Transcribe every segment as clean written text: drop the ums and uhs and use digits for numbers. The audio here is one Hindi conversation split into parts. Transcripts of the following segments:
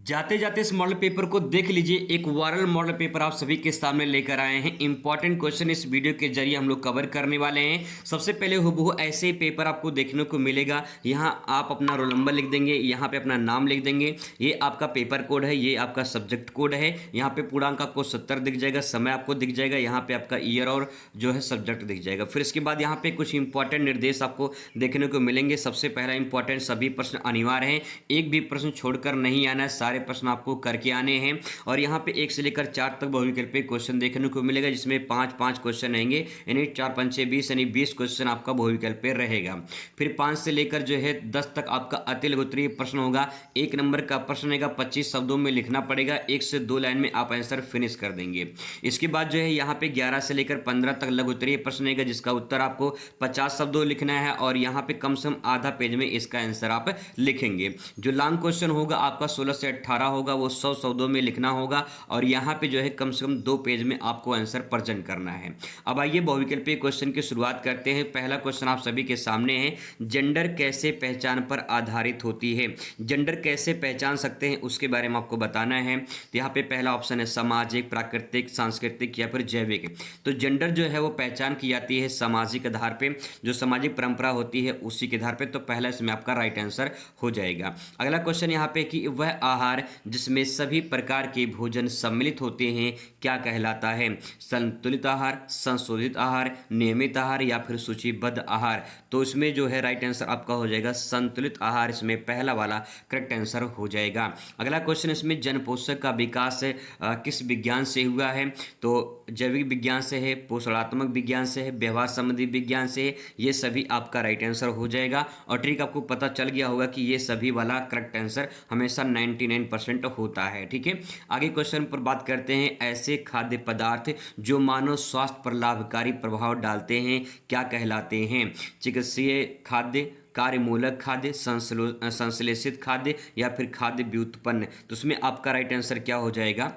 जाते जाते इस मॉडल पेपर को देख लीजिए। एक वायरल मॉडल पेपर आप सभी के सामने लेकर आए हैं। इंपॉर्टेंट क्वेश्चन इस वीडियो के जरिए हम लोग कवर करने वाले हैं। सबसे पहले हूबहू ऐसे ही पेपर आपको देखने को मिलेगा। यहाँ आप अपना रोल नंबर लिख देंगे, यहाँ पे अपना नाम लिख देंगे। ये आपका पेपर कोड है, ये आपका सब्जेक्ट कोड है। यहाँ पे पूर्णांक आपको 70 दिख जाएगा, समय आपको दिख जाएगा, यहाँ पे आपका ईयर और जो है सब्जेक्ट दिख जाएगा। फिर इसके बाद यहाँ पे कुछ इंपॉर्टेंट निर्देश आपको देखने को मिलेंगे। सबसे पहला इंपॉर्टेंट, सभी प्रश्न अनिवार्य हैं, एक भी प्रश्न छोड़कर नहीं आना है, सारे प्रश्न आपको करके आने हैं। और यहाँ पे 1 से लेकर 4 तक बहुविकल्पीय क्वेश्चन देखने को मिलेगा, जिसमें 5-5 क्वेश्चन रहेंगे, यानी 4 पंचे 20, यानी 20 क्वेश्चन आपका बहुविकल्पीय रहेगा। फिर 5 से लेकर जो है 10 तक आपका अति लघु उत्तरीय प्रश्न होगा। 1 नंबर का प्रश्न रहेगा, 25 शब्दों में लिखना पड़ेगा, 1 से 2 लाइन में आप आंसर फिनिश कर देंगे। इसके बाद जो है यहाँ पे 11 से लेकर 15 तक लघु उत्तरीय प्रश्न रहेगा, जिसका उत्तर आपको 50 शब्दों लिखना है, और यहाँ पे कम से कम आधा पेज में इसका आंसर आप लिखेंगे। जो लॉन्ग क्वेश्चन होगा आपका 16 से 18 होगा, वो 100 शब्दों में लिखना होगा, और यहाँ पे जो है कम से कम 2 पेज में आपको आंसर प्रेजेंट करना है। अब आइए बहुविकल्पीय क्वेश्चन की शुरुआत करते हैं। पहला क्वेश्चन आप सभी के सामने है, जेंडर कैसे पहचान पर आधारित होती है। जेंडर कैसे पहचान सकते हैं उसके बारे में आपको बताना है। तो यहाँ पे पहला ऑप्शन है सामाजिक, प्राकृतिक, सांस्कृतिक या फिर जैविक। तो जेंडर जो है वो पहचान की जाती है सामाजिक आधार पे, जो सामाजिक परंपरा होती है उसी के आधार पे। तो पहला इसमें आपका राइट आंसर हो जाएगा। अगला क्वेश्चन यहाँ पे कि वह आहार जिसमें सभी प्रकार के भोजन सम्मिलित होते हैं क्या कहलाता है। संतुलित आहार, संशोधित आहार, नियमित आहार या फिर सूचीबद्ध आहार। तो इसमें जो है राइट आंसर आपका हो जाएगा संतुलित आहार, इसमें पहला वाला करेक्ट आंसर हो जाएगा। अगला क्वेश्चन इसमें जन पोषक का विकास किस विज्ञान से हुआ है। तो जैविक विज्ञान से है, पोषणात्मक विज्ञान से है, व्यवहार संबंधी विज्ञान से है। ये सभी आपका राइट आंसर हो जाएगा। और ट्रिक आपको पता चल गया होगा कि ये सभी वाला करेक्ट आंसर हमेशा 99% होता है। ठीक है, आगे क्वेश्चन पर बात करते हैं। ऐसे खाद्य पदार्थ जो मानव स्वास्थ्य पर लाभकारी प्रभाव डालते हैं क्या कहलाते हैं। चिकित्सीय खाद्य, कार्यमूलक खाद्य, संश्लेषित खाद्य या फिर खाद्य व्युत्पन्न। तो उसमें आपका राइट आंसर क्या हो जाएगा,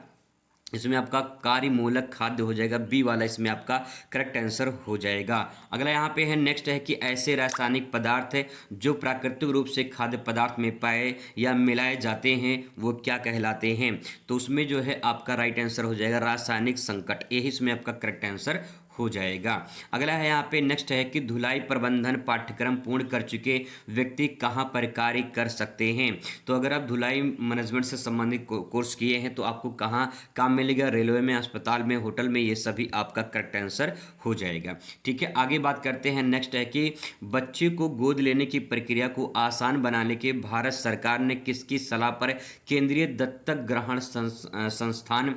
इसमें आपका कार्यमूलक खाद्य हो जाएगा, बी वाला इसमें आपका करेक्ट आंसर हो जाएगा। अगला यहाँ पे है, नेक्स्ट है कि ऐसे रासायनिक पदार्थ है जो प्राकृतिक रूप से खाद्य पदार्थ में पाए या मिलाए जाते हैं वो क्या कहलाते हैं। तो उसमें जो है आपका राइट आंसर हो जाएगा रासायनिक संकट, यही इसमें आपका करेक्ट आंसर हो जाएगा। अगला है यहाँ पे, नेक्स्ट है कि धुलाई प्रबंधन पाठ्यक्रम पूर्ण कर चुके व्यक्ति कहाँ पर कार्य कर सकते हैं। तो अगर आप धुलाई मैनेजमेंट से संबंधित कोर्स किए हैं तो आपको कहाँ काम मिलेगा, रेलवे में, अस्पताल में, होटल में, ये सभी आपका करेक्ट आंसर हो जाएगा। ठीक है, आगे बात करते हैं। नेक्स्ट है कि बच्चे को गोद लेने की प्रक्रिया को आसान बनाने के भारत सरकार ने किसकी सलाह पर केंद्रीय दत्तक ग्रहण संस्थान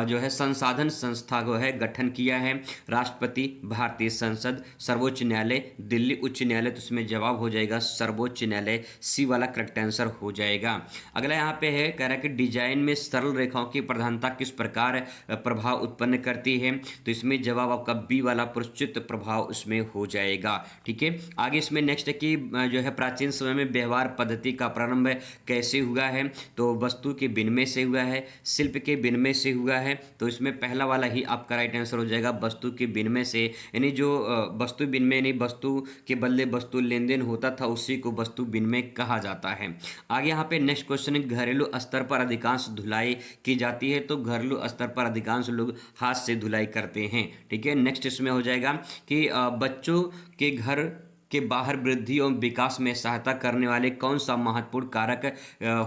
जो है संसाधन संस्था को है गठन किया है। राष्ट्रपति, भारतीय संसद, सर्वोच्च न्यायालय, दिल्ली उच्च न्यायालय। तो इसमें जवाब हो जाएगा सर्वोच्च न्यायालय, सी वाला करेक्ट आंसर हो जाएगा। अगला यहाँ पे है, कह रहा है कि डिजाइन में सरल रेखाओं की प्रधानता किस प्रकार प्रभाव उत्पन्न करती है। तो इसमें जवाब आपका बी वाला पुरस्चित प्रभाव उसमें हो जाएगा। ठीक है, आगे इसमें नेक्स्ट है कि जो है प्राचीन समय में व्यवहार पद्धति का प्रारंभ कैसे हुआ है। तो वस्तु के विनिमय से हुआ है, शिल्प के विनिमय से हुआ है। तो इसमें पहला वाला ही आपका राइट आंसर हो जाएगा, वस्तु के विनिमय से, यानी जो वस्तु विनिमय यानी वस्तु के बदले वस्तु लेन देन होता था उसी को वस्तु विनिमय कहा जाता है। आगे यहाँ पे नेक्स्ट क्वेश्चन है, घरेलू स्तर पर अधिकांश धुलाई की जाती है। तो घरेलू स्तर पर अधिकांश लोग हाथ से धुलाई करते हैं। ठीक है, नेक्स्ट इसमें हो जाएगा कि बच्चों के घर के बाहर वृद्धि एवं विकास में सहायता करने वाले कौन सा महत्वपूर्ण कारक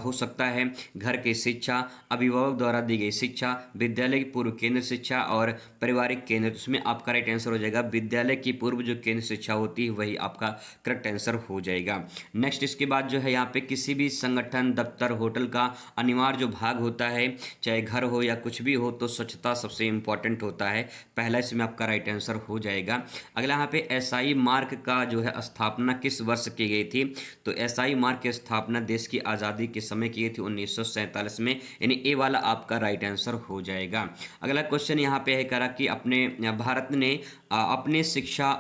हो सकता है। घर की शिक्षा, अभिभावक द्वारा दी गई शिक्षा, विद्यालय की पूर्व केंद्र शिक्षा और पारिवारिक केंद्र। तो उसमें आपका राइट आंसर हो जाएगा विद्यालय की पूर्व जो केंद्र शिक्षा होती है वही आपका करेक्ट आंसर हो जाएगा। नेक्स्ट इसके बाद जो है यहाँ पे, किसी भी संगठन, दफ्तर, होटल का अनिवार्य जो भाग होता है, चाहे घर हो या कुछ भी हो, तो स्वच्छता सबसे इंपॉर्टेंट होता है। पहला इसमें आपका राइट आंसर हो जाएगा। अगला यहाँ पे, एसआई मार्क का जो है स्थापना किस वर्ष की गई थी। तो एसआई मार्क की स्थापना देश की आज़ादी के समय की गई थी 1947 में, यानी ए वाला आपका राइट आंसर हो जाएगा। अगला क्वेश्चन यहाँ पे है करा कि अपने भारत ने अपने शिक्षा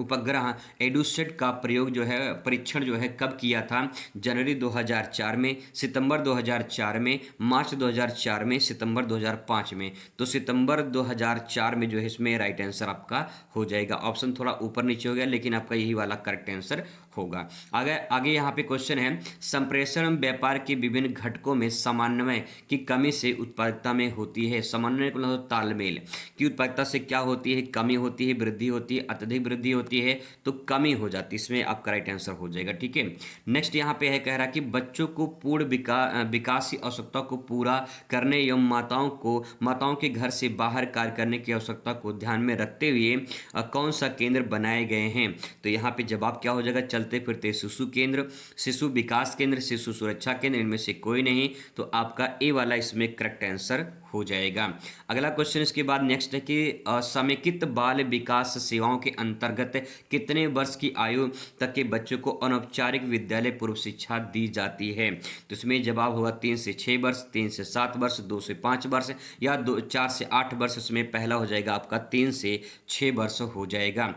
उपग्रह एडुसेट का प्रयोग जो है परीक्षण जो है कब किया था। जनवरी 2004 में, सितंबर 2004 में, मार्च 2004 में, सितंबर 2005 में। तो सितंबर 2004 में जो है इसमें राइट आंसर आपका हो जाएगा। ऑप्शन थोड़ा ऊपर नीचे हो गया लेकिन आपका यही वाला करेक्ट आंसर होगा। आगे आगे यहाँ पे क्वेश्चन है, संप्रेषण व्यापार के विभिन्न घटकों में समन्वय की कमी से उत्पादकता में होती है। समन्वय को मतलब तालमेल की उत्पादकता से क्या होती है, कमी होती है, वृद्धि होती है, अत्यधिक वृद्धि होती है तो कमी हो जाती है। इसमें आपका राइट आंसर हो जाएगा। ठीक है, नेक्स्ट यहाँ पे है कह रहा कि बच्चों को पूर्ण विकास की आवश्यकता को पूरा करने एवं माताओं के घर से बाहर कार्य करने की आवश्यकता को ध्यान में रखते हुए कौन सा केंद्र बनाए गए हैं। तो यहाँ पे जवाब क्या हो जाएगा, चलते फिरते शिशु केंद्र, शिशु विकास केंद्र, शिशु सुरक्षा केंद्र, इनमें से कोई नहीं। तो आपका ए वाला इसमें करेक्ट आंसर हो जाएगा। अगला क्वेश्चन इसके बाद नेक्स्ट है कि समेकित बाल विकास सेवाओं के अंतर्गत कितने वर्ष की आयु तक के बच्चों को अनौपचारिक विद्यालय पूर्व शिक्षा दी जाती है। तो इसमें जवाब होगा 3 से 6 वर्ष, 3 से 7 वर्ष, 2 से 5 वर्ष या 4 से 8 वर्ष। इसमें पहला हो जाएगा आपका 3 से 6 वर्ष हो जाएगा।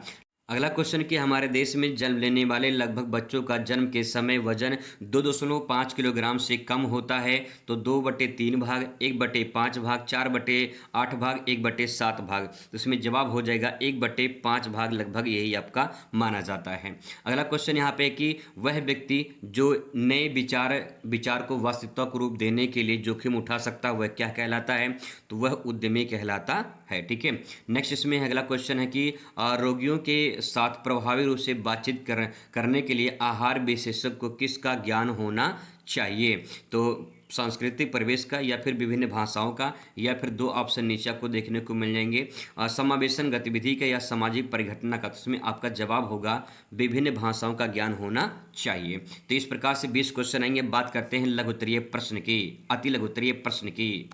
अगला क्वेश्चन कि हमारे देश में जन्म लेने वाले लगभग बच्चों का जन्म के समय वजन 2.5 किलोग्राम से कम होता है। तो 2/3 भाग, 1/5 भाग, 4/8 भाग, 1/7 भाग। तो इसमें जवाब हो जाएगा 1/5 भाग लगभग, यही आपका माना जाता है। अगला क्वेश्चन यहाँ पे कि वह व्यक्ति जो नए विचार को वास्तविकता को रूप देने के लिए जोखिम उठा सकता है वह क्या कहलाता है। तो वह उद्यमी कहलाता है। ठीक है, नेक्स्ट इसमें अगला क्वेश्चन है कि रोगियों के साथ प्रभावी रूप से बातचीत करने के लिए आहार विशेषज्ञ को किसका ज्ञान होना चाहिए। तो सांस्कृतिक परिवेश का या फिर विभिन्न भाषाओं का, या फिर 2 ऑप्शन नीचे आपको देखने को मिल जाएंगे, समावेशन गतिविधि का या सामाजिक परिघटना का। तो इसमें आपका जवाब होगा विभिन्न भाषाओं का ज्ञान होना चाहिए। तो इस प्रकार से 20 क्वेश्चन आएंगे। बात करते हैं लघु उत्तरीय प्रश्न की, अति लघु उत्तरीय प्रश्न की।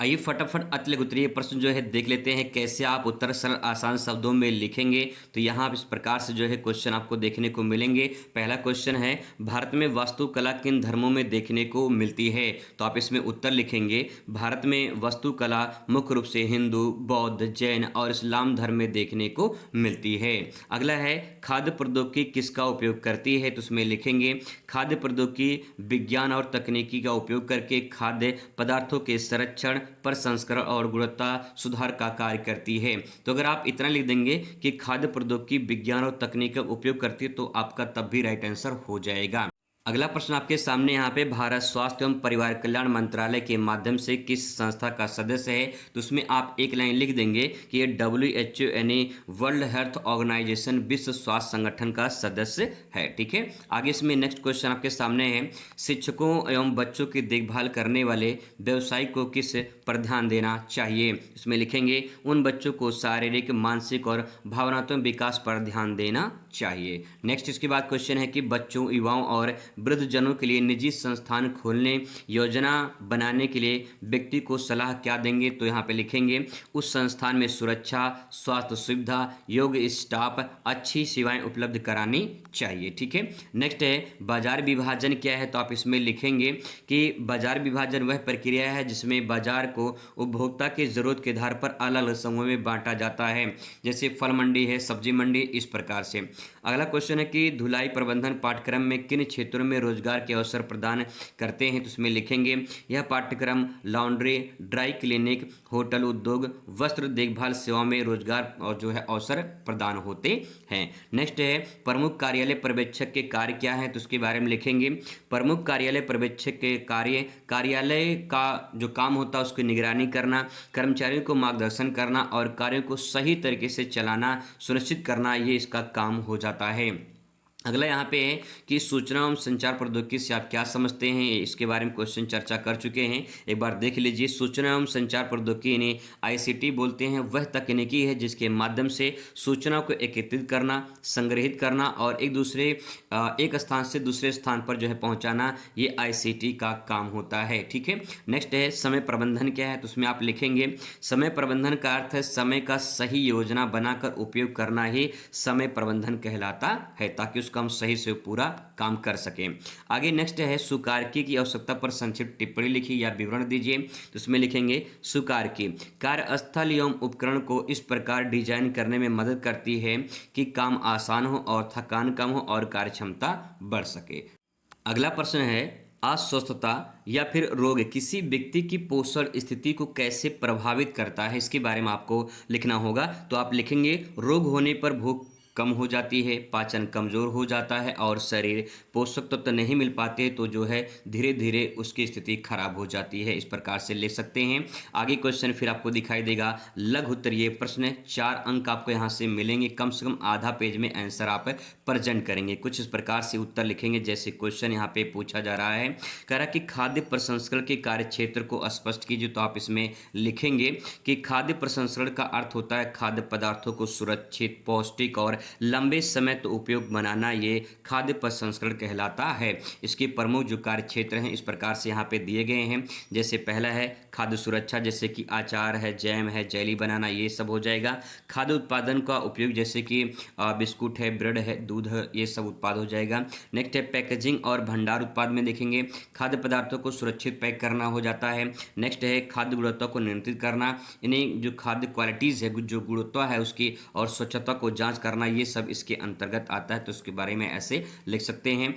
आइए फटाफट अति लघु उत्तरीय प्रश्न जो है देख लेते हैं कैसे आप उत्तर सरल आसान शब्दों में लिखेंगे। तो यहाँ आप इस प्रकार से जो है क्वेश्चन आपको देखने को मिलेंगे। पहला क्वेश्चन है, भारत में वास्तुकला किन धर्मों में देखने को मिलती है। तो आप इसमें उत्तर लिखेंगे, भारत में वास्तुकला मुख्य रूप से हिंदू, बौद्ध, जैन और इस्लाम धर्म में देखने को मिलती है। अगला है, खाद्य प्रौद्योगिकी किसका उपयोग करती है। तो उसमें लिखेंगे, खाद्य प्रौद्योगिकी विज्ञान और तकनीकी का उपयोग करके खाद्य पदार्थों के संरक्षण, प्रसंस्करण और गुणवत्ता सुधार का कार्य करती है। तो अगर आप इतना लिख देंगे कि खाद्य प्रौद्योगिकी विज्ञान और तकनीक का उपयोग करती है तो आपका तब भी राइट आंसर हो जाएगा। अगला प्रश्न आपके सामने यहाँ पे, भारत स्वास्थ्य एवं परिवार कल्याण मंत्रालय के माध्यम से किस संस्था का सदस्य है। तो उसमें आप एक लाइन लिख देंगे कि ये WHO यानी वर्ल्ड हेल्थ ऑर्गेनाइजेशन, विश्व स्वास्थ्य संगठन का सदस्य है। ठीक है, आगे इसमें नेक्स्ट क्वेश्चन आपके सामने है, शिक्षकों एवं बच्चों की देखभाल करने वाले व्यवसायी को किस पर ध्यान देना चाहिए। इसमें लिखेंगे, उन बच्चों को शारीरिक, मानसिक और भावनात्मक विकास पर ध्यान देना चाहिए। नेक्स्ट इसके बाद क्वेश्चन है कि बच्चों, युवाओं और वृद्धजनों के लिए निजी संस्थान खोलने योजना बनाने के लिए व्यक्ति को सलाह क्या देंगे। तो यहाँ पे लिखेंगे, उस संस्थान में सुरक्षा, स्वास्थ्य सुविधा, योग्य स्टाफ, अच्छी सेवाएं उपलब्ध करानी चाहिए। ठीक है, नेक्स्ट है, बाजार विभाजन क्या है। तो आप इसमें लिखेंगे कि बाजार विभाजन वह प्रक्रिया है जिसमें बाजार को उपभोक्ता की जरूरत के आधार पर अलग अलग समूह में बांटा जाता है, जैसे फल मंडी है, सब्जी मंडी, इस प्रकार से। अगला क्वेश्चन है कि धुलाई प्रबंधन पाठ्यक्रम में किन क्षेत्रों में रोजगार के अवसर प्रदान करते हैं। तो उसमें लिखेंगे, यह पाठ्यक्रम लॉन्ड्री, ड्राई क्लिनिक, होटल उद्योग, वस्त्र देखभाल सेवाओं में रोजगार और जो है अवसर प्रदान होते हैं। नेक्स्ट है, प्रमुख कार्यालय पर्यवेक्षक के कार्य क्या है। तो उसके बारे में लिखेंगे, प्रमुख कार्यालय पर्यवेक्षक के कार्यालय का जो काम होता है उसकी निगरानी करना, कर्मचारियों को मार्गदर्शन करना और कार्यों को सही तरीके से चलाना सुनिश्चित करना, ये इसका काम हो जाता है। अगला यहाँ पे है कि सूचना एवं संचार प्रौद्योगिकी से आप क्या समझते हैं, इसके बारे में क्वेश्चन चर्चा कर चुके हैं, एक बार देख लीजिए। सूचना एवं संचार प्रौद्योगिकी इन्हें ICT बोलते हैं, वह तकनीकी है जिसके माध्यम से सूचना को एकत्रित करना, संग्रहित करना और एक स्थान से दूसरे स्थान पर जो है पहुँचाना, ये ICT का काम होता है। ठीक है, नेक्स्ट है, समय प्रबंधन क्या है। तो उसमें आप लिखेंगे, समय प्रबंधन का अर्थ है समय का सही योजना बनाकर उपयोग करना ही समय प्रबंधन कहलाता है, ताकि उसका हम सही से पूरा काम कर सकें। आगे नेक्स्ट है, सुकारकी की आवश्यकता पर संक्षिप्त टिप्पणी लिखिए या विवरण दीजिए। तो उसमें लिखेंगे, सुकारकी कार्यस्थल एवं उपकरण को इस प्रकार डिजाइन करने में मदद करती है कि काम आसान हो और थकान कम हो और कार्यक्षमता बढ़ सके। अगला प्रश्न है, अस्वस्थता या फिर रोग किसी व्यक्ति की पोषण स्थिति को कैसे प्रभावित करता है, इसके बारे में आपको लिखना होगा। तो आप लिखेंगे, रोग होने पर भूख कम हो जाती है, पाचन कमज़ोर हो जाता है और शरीर पोषक तत्व नहीं मिल पाते तो जो है धीरे धीरे उसकी स्थिति खराब हो जाती है। इस प्रकार से ले सकते हैं। आगे क्वेश्चन फिर आपको दिखाई देगा लघु उत्तरीय प्रश्न, 4 अंक आपको यहाँ से मिलेंगे, कम से कम आधा पेज में आंसर आप प्रेजेंट करेंगे। कुछ इस प्रकार से उत्तर लिखेंगे जैसे क्वेश्चन यहाँ पे पूछा जा रहा है। कह रहा कि खाद्य प्रसंस्करण के कार्य क्षेत्र को स्पष्ट कीजिए, तो आप इसमें लिखेंगे कि खाद्य प्रसंस्करण का अर्थ होता है खाद्य पदार्थों को सुरक्षित, पौष्टिक और लंबे समय तक उपयोग बनाना, ये खाद्य प्रसंस्करण कहलाता है। इसके प्रमुख जो कार्य क्षेत्र हैं इस प्रकार से यहाँ पे दिए गए हैं। जैसे पहला है खाद्य सुरक्षा, जैसे कि अचार है, जैम है, जेली बनाना, ये सब हो जाएगा। खाद्य उत्पादन का उपयोग जैसे कि बिस्कुट है, ब्रेड है, दूध है, ये सब उत्पाद हो जाएगा। नेक्स्ट है पैकेजिंग और भंडार उत्पाद में देखेंगे खाद्य पदार्थों को सुरक्षित पैक करना हो जाता है। नेक्स्ट है खाद्य गुणवत्ता को नियंत्रित करना, इन्हें जो खाद्य क्वालिटीज़ है, जो गुणवत्ता है उसकी और स्वच्छता को जांच करना, ये सब इसके अंतर्गत आता है, तो उसके बारे में ऐसे लिख सकते हैं।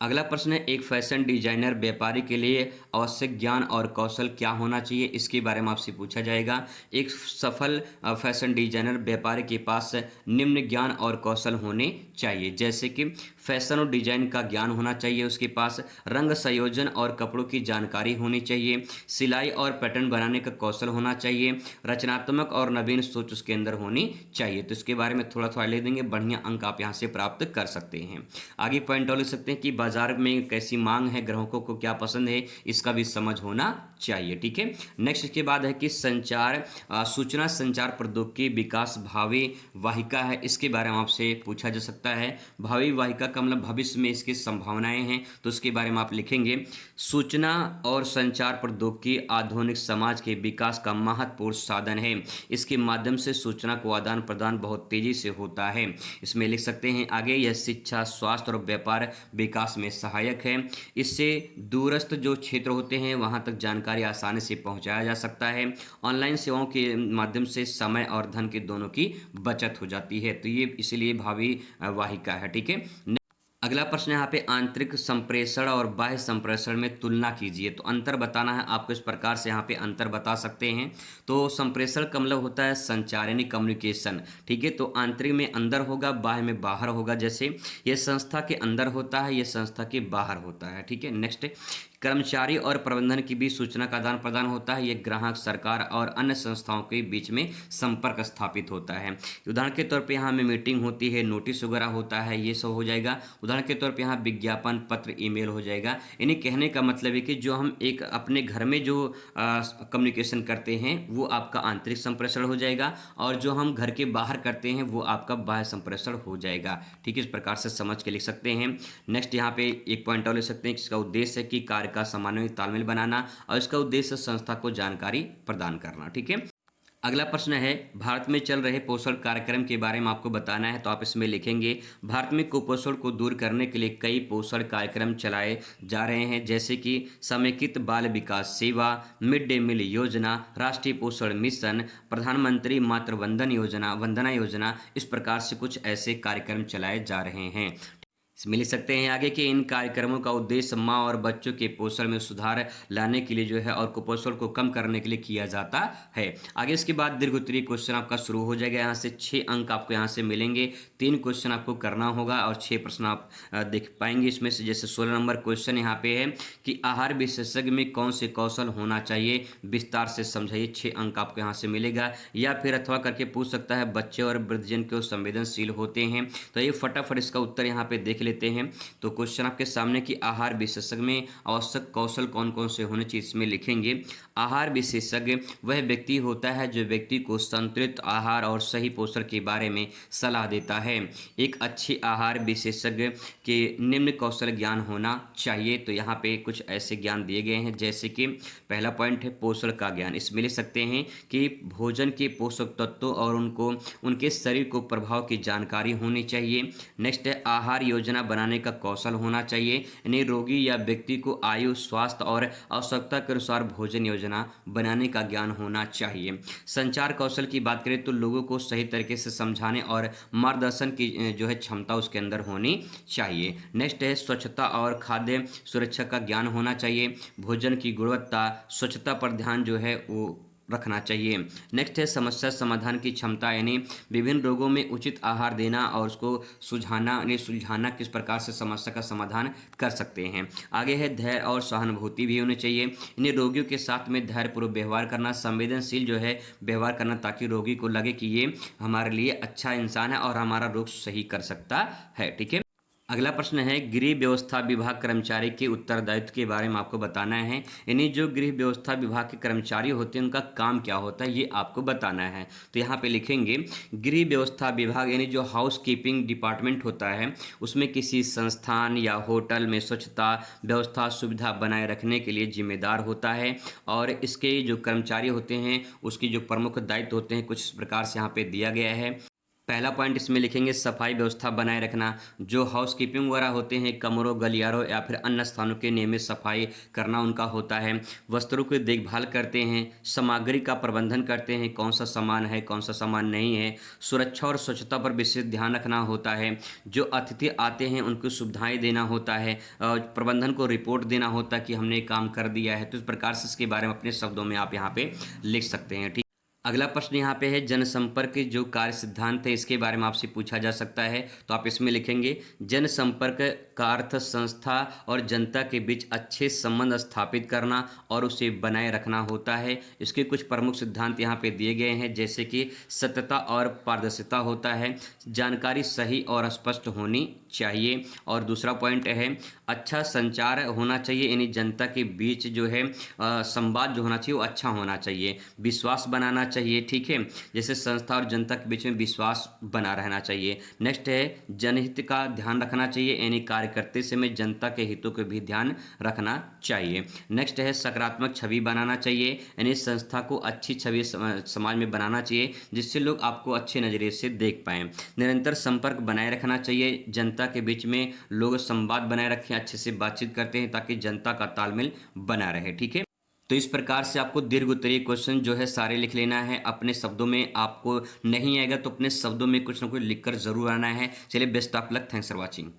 अगला प्रश्न है एक फैशन डिजाइनर व्यापारी के लिए आवश्यक ज्ञान और कौशल क्या होना चाहिए, इसके बारे में आपसे पूछा जाएगा। एक सफल फैशन डिजाइनर व्यापारी के पास निम्न ज्ञान और कौशल होने चाहिए, जैसे कि फैशन और डिजाइन का ज्ञान होना चाहिए, उसके पास रंग संयोजन और कपड़ों की जानकारी होनी चाहिए, सिलाई और पैटर्न बनाने का कौशल होना चाहिए, रचनात्मक और नवीन सोच उसके अंदर होनी चाहिए। तो इसके बारे में थोड़ा थोड़ा ले देंगे, बढ़िया अंक आप यहाँ से प्राप्त कर सकते हैं। आगे पॉइंट और ले सकते हैं कि बाजार में कैसी मांग है, ग्राहकों को क्या पसंद है, इसका भी समझ होना चाहिए। ठीक है। नेक्स्ट इसके बाद है कि सूचना संचार प्रौद्योगिकी विकास भावी वाहिका है, इसके बारे में आपसे पूछा जा सकता है। भावी वाहिका का मतलब भविष्य में इसकी संभावनाएं हैं, तो उसके बारे में आप लिखेंगे सूचना और संचार प्रौद्योगिकी आधुनिक समाज के विकास का महत्वपूर्ण साधन है, इसके माध्यम से सूचना को आदान प्रदान बहुत तेजी से होता है। इसमें लिख सकते हैं आगे यह शिक्षा, स्वास्थ्य और व्यापार विकास में सहायक है, इससे दूरस्थ जो क्षेत्र होते हैं वहां तक जानकारी आसानी से पहुंचाया जा सकता है। ऑनलाइन सेवाओं के माध्यम से समय और धन के दोनों की बचत हो जाती है, तो ये इसलिए भावी वाहिका है। ठीक है। अगला प्रश्न यहाँ पे आंतरिक संप्रेषण और बाह्य संप्रेषण में तुलना कीजिए, तो अंतर बताना है आपको। इस प्रकार से यहाँ पे अंतर बता सकते हैं। तो संप्रेषण का मतलब होता है संचार यानी कम्युनिकेशन। ठीक है। तो आंतरिक में अंदर होगा, बाह्य में बाहर होगा। जैसे ये संस्था के अंदर होता है, ये संस्था के बाहर होता है। ठीक है। नेक्स्ट कर्मचारी और प्रबंधन के बीच सूचना का आदान प्रदान होता है, ये ग्राहक, सरकार और अन्य संस्थाओं के बीच में संपर्क स्थापित होता है। उदाहरण के तौर पे यहाँ में मीटिंग होती है, नोटिस वगैरह होता है, ये सब हो जाएगा। उदाहरण के तौर पे यहाँ विज्ञापन पत्र, ईमेल हो जाएगा। इन्हें कहने का मतलब है कि जो हम एक अपने घर में जो कम्युनिकेशन करते हैं वो आपका आंतरिक संप्रेषण हो जाएगा, और जो हम घर के बाहर करते हैं वो आपका बाह्य संप्रेषण हो जाएगा। ठीक है। इस प्रकार से समझ के लिख सकते हैं। नेक्स्ट यहाँ पे एक पॉइंट और ले सकते हैं कि इसका उद्देश्य है कि कार्य का समन्वय तालमेल बनाना, और इसका उद्देश्य संस्था को जानकारी प्रदान करना। ठीक है। अगला प्रश्न है भारत में चल रहे पोषण कार्यक्रम के बारे में आपको बताना है, तो आप इसमें लिखेंगे भारत में कुपोषण को दूर करने के लिए कई पोषण कार्यक्रम चलाए जा रहे हैं, जैसे कि समेकित बाल विकास सेवा, मिड डे मील योजना, राष्ट्रीय पोषण मिशन, प्रधानमंत्री मातृ वंदना योजना। इस प्रकार से कुछ ऐसे कार्यक्रम चलाए जा रहे हैं। मिल सकते हैं आगे कि इन कार्यक्रमों का उद्देश्य माँ और बच्चों के पोषण में सुधार लाने के लिए जो है और कुपोषण को कम करने के लिए किया जाता है। आगे इसके बाद दीर्घ उत्तरीय क्वेश्चन आपका शुरू हो जाएगा। यहाँ से 6 अंक आपको यहाँ से मिलेंगे, 3 क्वेश्चन आपको करना होगा और 6 प्रश्न आप देख पाएंगे इसमें से। जैसे 16 नंबर क्वेश्चन यहाँ पे है कि आहार विशेषज्ञ में कौन से कौशल होना चाहिए, विस्तार से समझाइए। 6 अंक आपको यहाँ से मिलेगा। या फिर अथवा करके पूछ सकता है बच्चे और वृद्धजन क्यों संवेदनशील होते हैं, तो ये फटाफट इसका उत्तर यहाँ पे देख लेते हैं। तो क्वेश्चन आपके सामने कि आहार विशेषज्ञ में आवश्यक कौशल कौन कौन से होने चाहिए, इसमें लिखेंगे आहार विशेषज्ञ वह व्यक्ति होता है जो व्यक्ति को संतुलित आहार और सही पोषण के बारे में सलाह देता है। एक अच्छे आहार विशेषज्ञ के निम्न कौशल ज्ञान होना चाहिए, तो यहाँ पे कुछ ऐसे ज्ञान दिए गए हैं, जैसे कि पहला पॉइंट है पोषण का ज्ञान। इसमें लिख सकते हैं कि भोजन के पोषक तत्वों और उनके शरीर को प्रभाव की जानकारी होनी चाहिए। नेक्स्ट है आहार योजना बनाने का कौशल होना चाहिए, यानी रोगी या व्यक्ति को आयु, स्वास्थ्य और आवश्यकता के अनुसार भोजन योजना बनाने का ज्ञान होना चाहिए। संचार कौशल की बात करें तो लोगों को सही तरीके से समझाने और मार्गदर्शन की जो है क्षमता उसके अंदर होनी चाहिए। नेक्स्ट है स्वच्छता और खाद्य सुरक्षा का ज्ञान होना चाहिए। भोजन की गुणवत्ता, स्वच्छता पर ध्यान जो है वो रखना चाहिए। नेक्स्ट है समस्या समाधान की क्षमता, यानी विभिन्न रोगों में उचित आहार देना और उसको सुलझाना, यानी सुलझाना किस प्रकार से समस्या का समाधान कर सकते हैं। आगे है धैर्य और सहानुभूति भी होनी चाहिए, यानी रोगियों के साथ में धैर्यपूर्वक व्यवहार करना, संवेदनशील जो है व्यवहार करना, ताकि रोगी को लगे कि ये हमारे लिए अच्छा इंसान है और हमारा रोग सही कर सकता है। ठीक है। अगला प्रश्न है गृह व्यवस्था विभाग कर्मचारी के उत्तरदायित्व के बारे में आपको बताना है, यानी जो गृह व्यवस्था विभाग के कर्मचारी होते हैं उनका काम क्या होता है ये आपको बताना है। तो यहाँ पे लिखेंगे गृह व्यवस्था विभाग, यानी जो हाउस कीपिंग डिपार्टमेंट होता है उसमें किसी संस्थान या होटल में स्वच्छता व्यवस्था सुविधा बनाए रखने के लिए जिम्मेदार होता है। और इसके जो कर्मचारी होते हैं उसकी जो प्रमुख दायित्व होते हैं कुछ इस प्रकार से यहाँ पे दिया गया है। पहला पॉइंट इसमें लिखेंगे सफाई व्यवस्था बनाए रखना, जो हाउस कीपिंग वगैरह होते हैं कमरों गलियारों या फिर अन्य स्थानों के नियमित सफाई करना उनका होता है। वस्त्रों की देखभाल करते हैं, सामग्री का प्रबंधन करते हैं, कौन सा सामान है कौन सा सामान नहीं है। सुरक्षा और स्वच्छता पर विशेष ध्यान रखना होता है। जो अतिथि आते हैं उनको सुविधाएं देना होता है, प्रबंधन को रिपोर्ट देना होता है कि हमने काम कर दिया है। तो इस प्रकार से इसके बारे में अपने शब्दों में आप यहाँ पे लिख सकते हैं। ठीक। अगला प्रश्न यहाँ पे है जनसंपर्क जो कार्य सिद्धांत है इसके बारे में आपसे पूछा जा सकता है। तो आप इसमें लिखेंगे जनसंपर्क का अर्थ संस्था और जनता के बीच अच्छे संबंध स्थापित करना और उसे बनाए रखना होता है। इसके कुछ प्रमुख सिद्धांत यहाँ पे दिए गए हैं, जैसे कि सत्यता और पारदर्शिता होता है, जानकारी सही और स्पष्ट होनी चाहिए। और दूसरा पॉइंट है अच्छा संचार होना चाहिए, यानी जनता के बीच जो है संवाद जो होना चाहिए वो अच्छा होना चाहिए। विश्वास बनाना चाहिए, ठीक है, जैसे संस्था और जनता के बीच में विश्वास बना रहना चाहिए। नेक्स्ट है जनहित का ध्यान रखना चाहिए, यानी कार्य करते समय जनता के हितों को भी ध्यान रखना चाहिए। नेक्स्ट है सकारात्मक छवि बनाना चाहिए, यानी संस्था को अच्छी छवि समाज में बनाना चाहिए जिससे लोग आपको अच्छे नज़रिए से देख पाएँ। निरंतर संपर्क बनाए रखना चाहिए, जनता के बीच में लोग संवाद बनाए रखें, अच्छे से बातचीत करते हैं ताकि जनता का तालमेल बना रहे। ठीक है। तो इस प्रकार से आपको दीर्घ उत्तरीय क्वेश्चन जो है सारे लिख लेना है अपने शब्दों में। आपको नहीं आएगा तो अपने शब्दों में कुछ ना कुछ लिखकर जरूर आना है। चलिए best of luck, thanks for watching.